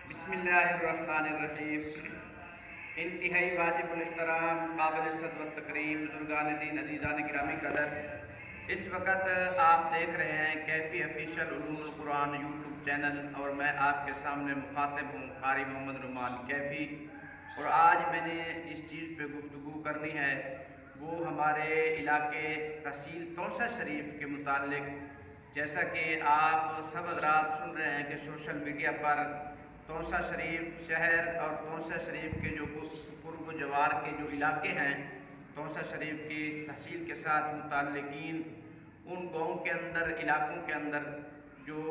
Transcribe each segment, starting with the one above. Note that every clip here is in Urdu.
بسم اللہ الرحمن الرحیم۔ انتہائی واجب الاحترام، قابل عزت و تکریم بزرگان دین، عزیزان گرامی قدر، اس وقت آپ دیکھ رہے ہیں کیفی آفیشیل علوم القرآن یوٹیوب چینل، اور میں آپ کے سامنے مخاطب ہوں قاری محمد نعمان کیفی۔ اور آج میں نے جس چیز پہ گفتگو کرنی ہے وہ ہمارے علاقے تحصیل توسہ شریف کے متعلق، جیسا کہ آپ سب حضرات سن رہے ہیں کہ سوشل میڈیا پر توسہ شریف شہر اور توسہ شریف کے جو قرب و جوار کے جو علاقے ہیں، توسہ شریف کی تحصیل کے ساتھ متعلقین ان گاؤں کے اندر، علاقوں کے اندر جو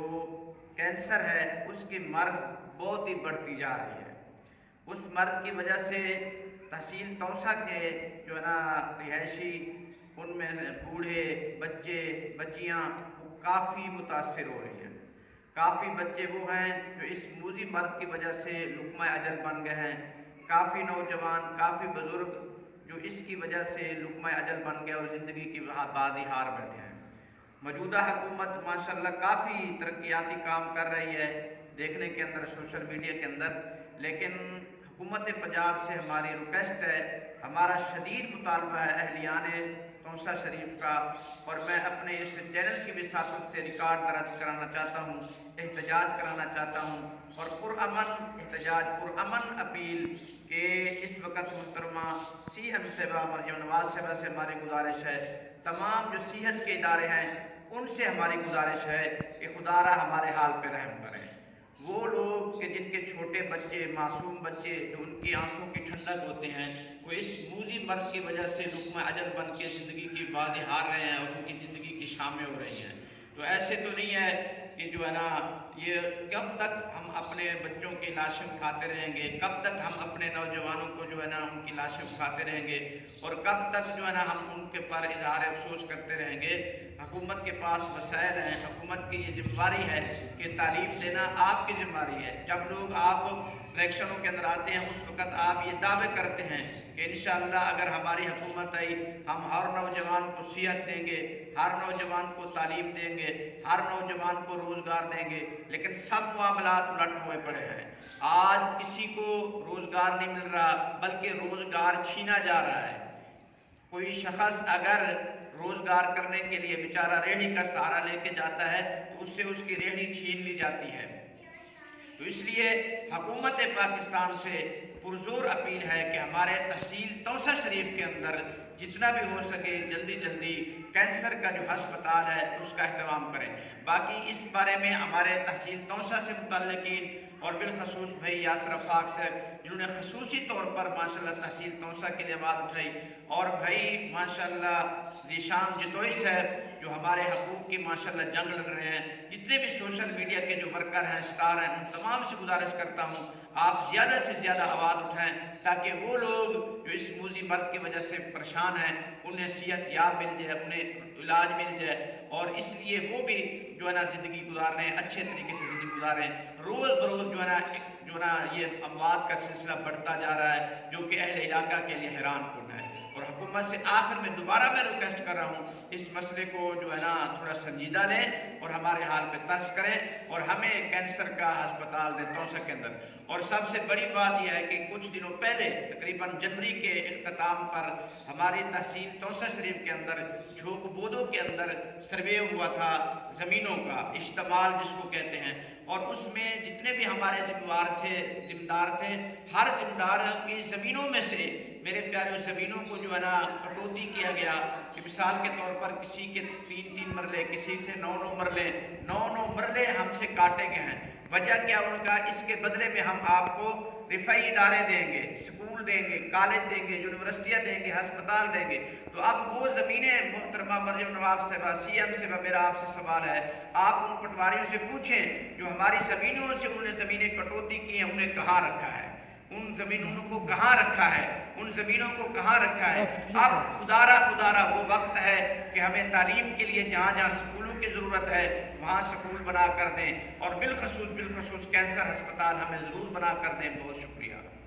کینسر ہے اس کی مرض بہت ہی بڑھتی جا رہی ہے۔ اس مرض کی وجہ سے تحصیل توسہ کے جو ہے نا رہائشی، ان میں بوڑھے، بچے، بچیاں کافی متاثر ہو رہی ہیں۔ کافی بچے وہ ہیں جو اس موذی مرض کی وجہ سے لقمہ اجل بن گئے ہیں، کافی نوجوان، کافی بزرگ جو اس کی وجہ سے لقمہ اجل بن گئے اور زندگی کی بازی ہار بیٹھے ہیں۔ موجودہ حکومت ماشاءاللہ کافی ترقیاتی کام کر رہی ہے دیکھنے کے اندر، سوشل میڈیا کے اندر، لیکن حکومت پنجاب سے ہماری ریکویسٹ ہے، ہمارا شدید مطالبہ ہے اہلیان توسہ شریف کا، اور میں اپنے اس چینل کی وساطت سے ریکارڈ درج کرانا چاہتا ہوں، احتجاج کرانا چاہتا ہوں، اور پرامن احتجاج، پرامن اپیل کہ اس وقت محترمہ سی ایم صاحبہ مریم نواز صاحبہ سے ہماری گزارش ہے، تمام جو صحت کے ادارے ہیں ان سے ہماری گزارش ہے کہ خدا را ہمارے حال پہ رحم کریں۔ وہ لوگ کہ جن کے چھوٹے بچے، معصوم بچے، جو ان کی آنکھوں کی ٹھنڈک ہوتے ہیں، وہ اس موذی مرض کی وجہ سے لقمہ اجل بن کے زندگی کی بازی ہار رہے ہیں اور ان کی زندگی کی شامیں ہو رہی ہیں۔ تو ایسے تو نہیں ہے کہ جو ہے نا یہ کب تک ہم اپنے بچوں کی لاشیں اٹھاتے رہیں گے، کب تک ہم اپنے نوجوانوں کو جو ہے نا ان کی لاشیں اٹھاتے رہیں گے، اور کب تک جو ہے نا ہم ان کے پر اظہار افسوس کرتے رہیں گے۔ حکومت کے پاس وسائل ہیں، حکومت کی یہ ذمہ داری ہے کہ تعلیم دینا آپ کی ذمہ داری ہے۔ جب لوگ آپ الیکشنوں کے اندر آتے ہیں اس وقت آپ یہ دعوے کرتے ہیں کہ انشاءاللہ اگر ہماری حکومت آئی ہم ہر نوجوان کو صحت دیں گے، ہر نوجوان کو تعلیم دیں گے، ہر نوجوان کو روزگار دیں گے، لیکن سب معاملات الٹ ہوئے پڑے ہیں۔ آج کسی کو روزگار نہیں مل رہا بلکہ روزگار چھینا جا رہا ہے۔ کوئی شخص اگر روزگار کرنے کے لیے بیچارہ ریڑھی کا سہارا لے کے جاتا ہے تو اس سے اس کی ریڑھی چھین لی جاتی ہے۔ تو اس لیے حکومت پاکستان سے پرزور اپیل ہے کہ ہمارے تحصیل توسہ شریف کے اندر جتنا بھی ہو سکے جلدی جلدی کینسر کا جو ہسپتال ہے اس کا اہتمام کریں۔ باقی اس بارے میں ہمارے تحصیل توسہ سے متعلقین اور بالخصوص بھائی یاسر آفاق صاحب جنہوں نے خصوصی طور پر ماشاءاللہ تحصیل توسہ کے لیے آواز اٹھائی، اور بھائی ماشاءاللہ ذیشان جتوئی صاحب جو ہمارے حقوق کی ماشاءاللہ جنگ لڑ رہے ہیں، جتنے بھی سوشل میڈیا کے جو ورکر ہیں، اسٹار ہیں، ان تمام سے گزارش کرتا ہوں آپ زیادہ سے زیادہ آواز اٹھائیں تاکہ وہ لوگ جو اس موذی مرض کی وجہ سے پریشان ہیں انہیں صحت یاب مل جائے، انہیں علاج مل جائے، اور اس لیے وہ بھی جو ہے نا زندگی گزارنے اچھے طریقے سے زندگی گزاریں۔ روز بروز جو ہے نا یہ اموات کا سلسلہ بڑھتا جا رہا ہے جو کہ اہل علاقہ کے لیے حیران کن ہے، اور حکومت سے آخر میں دوبارہ میں ریکویسٹ کر رہا ہوں اس مسئلے کو جو ہے نا تھوڑا سنجیدہ لیں اور ہمارے حال پہ ترس کریں اور ہمیں کینسر کا ہسپتال دیں توسہ کے اندر۔ اور سب سے بڑی بات یہ ہے کہ کچھ دنوں پہلے تقریباً جنوری کے اختتام پر ہماری تحصیل توسہ شریف کے اندر جھوک بودوں کے اندر سروے ہوا تھا زمینوں کا، اشتمال جس کو کہتے ہیں، اور اس میں جتنے بھی ہمارے ذمہ دار تھے ہر ذمہ دار کی زمینوں میں سے میرے پیارے زمینوں کو جو ہے نا کٹوتی کیا گیا کہ مثال کے طور پر کسی کے 3 مرلے، کسی سے 9 مرلے، 9 مرلے ہم سے کاٹے گئے ہیں۔ وجہ کیا ان کا؟ اس کے بدلے میں ہم آپ کو رفائی ادارے دیں گے، سکول دیں گے، کالج دیں گے، یونیورسٹیاں دیں گے، ہسپتال دیں گے۔ تو اب وہ زمینیں محترمہ مریم نواز صاحبہ، سی ایم صاحبہ، میرا آپ سے سوال ہے، آپ ان پٹواریوں سے پوچھیں جو ہماری زمینوں سے انہوں نے زمینیں کٹوتی کی ہیں انہیں کہاں رکھا ہے، ان زمینوں کو کہاں رکھا ہے، ان زمینوں کو کہاں رکھا ہے۔ اب خدارہ وہ وقت ہے کہ ہمیں تعلیم کے لیے جہاں جہاں سکولوں کی ضرورت ہے وہاں سکول بنا کر دیں، اور بالخصوص کینسر ہسپتال ہمیں ضرور بنا کر دیں۔ بہت شکریہ۔